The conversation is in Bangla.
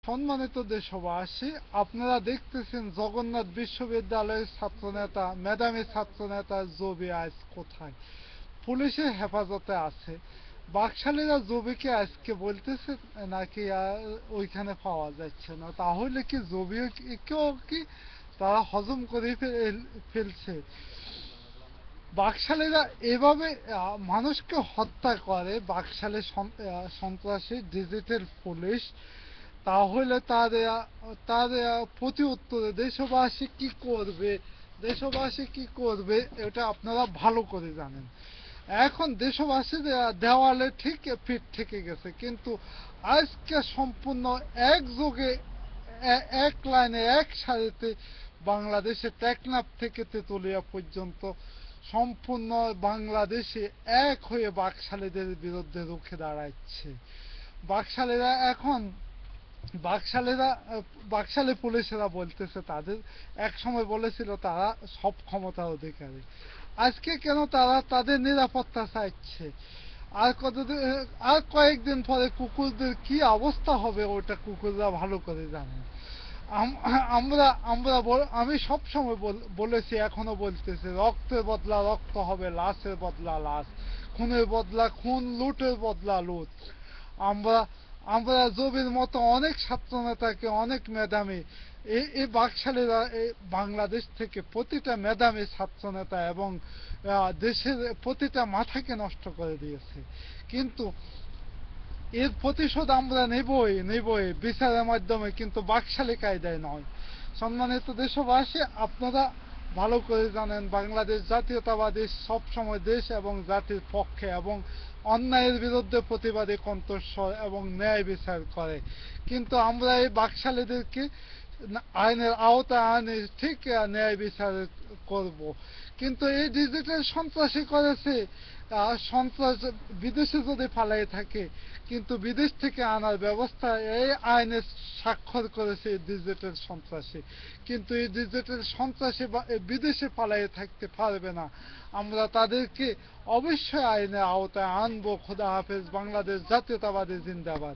সম্মানিত দেশবাসী, আপনারা দেখতেছেন জগন্নাথ বিশ্ববিদ্যালয়ের ছাত্রনেতা মেধাবী ছাত্রনেতা জবি আজ কোথায়? পুলিশের হেফাজতে আছে। বাকশালীরা জবিকে আজকে বলতেছে নাকি ওইখানে পাওয়া যাচ্ছে না। তাহলে কি জবিকেও কি তারা হজম করে ফেলছে? বাকশালীরা এভাবে মানুষকে হত্যা করে, বাকশালী সন্ত্রাসী ডিজিটাল পুলিশ। তাহলে তার প্রতি উত্তরে দেশবাসী কি করবে এটা আপনারা ভালো করে জানেন। এখন দেশবাসী দেওয়ালে ঠিক পিঠ থেকে গেছে, কিন্তু আজকে সম্পূর্ণ একযোগে এক লাইনে এক সারিতে বাংলাদেশে টেকনাফ থেকে তেতুলিয়া পর্যন্ত সম্পূর্ণ বাংলাদেশে এক হয়ে বাকশালীদের বিরুদ্ধে রুখে দাঁড়াচ্ছে। বাকশালীরা এখন বাকশালীরা বাকশালী পুলিশেরা বলতেছে তাদের এক সময় বলেছিল তারা সব ক্ষমতার অধিকারী। আজকে কেন তারা তাদের নিরাপত্তা চাইছে? আর কয়েকদিন পরে কুকুরদের কি অবস্থা হবে ওটা কুকুররা ভালো করে জানে। আমরা আমরা আমি সব সময় বলেছি, এখনো বলতেছি, রক্তের বদলা রক্ত হবে, লাশের বদলা লাশ, খুনের বদলা খুন, লুটের বদলা লুট। আমরা আমরা জবির মতো অনেক ছাত্রনেতাকে, অনেক মেধাবী এই বাকশালীরা বাংলাদেশ থেকে প্রতিটা মেধাবী ছাত্রনেতা এবং দেশের প্রতিটা মাথাকে নষ্ট করে দিয়েছে। কিন্তু এর প্রতিশোধ আমরা নেবই বিচারের মাধ্যমে, কিন্তু বাকশালী কায়দায় নয়। সম্মানিত দেশবাসী, আপনারা ভালো করে জানেন বাংলাদেশ জাতীয়তাবাদী সবসময় দেশ এবং জাতির পক্ষে এবং অন্যায়ের বিরুদ্ধে প্রতিবাদী কণ্ঠস্বর এবং ন্যায় বিচার করে। কিন্তু আমরা এই বাকশালীদেরকে আইনের আওতায় আইনে ঠিক ন্যায় বিচার করব। কিন্তু এই ডিজিটাল সন্ত্রাসী করেছে সন্ত্রাস বিদেশে যদি পালাই থাকে, কিন্তু বিদেশ থেকে আনার ব্যবস্থা এই আইনে স্বাক্ষর করেছে ডিজিটাল সন্ত্রাসী। কিন্তু এই ডিজিটাল সন্ত্রাসী বিদেশে পালাই থাকতে পারবে না। আমরা তাদেরকে অবশ্যই আইনের আওতায় আনবো। খোদা হাফেজ। বাংলাদেশ জাতীয়তাবাদী জিন্দাবাদ।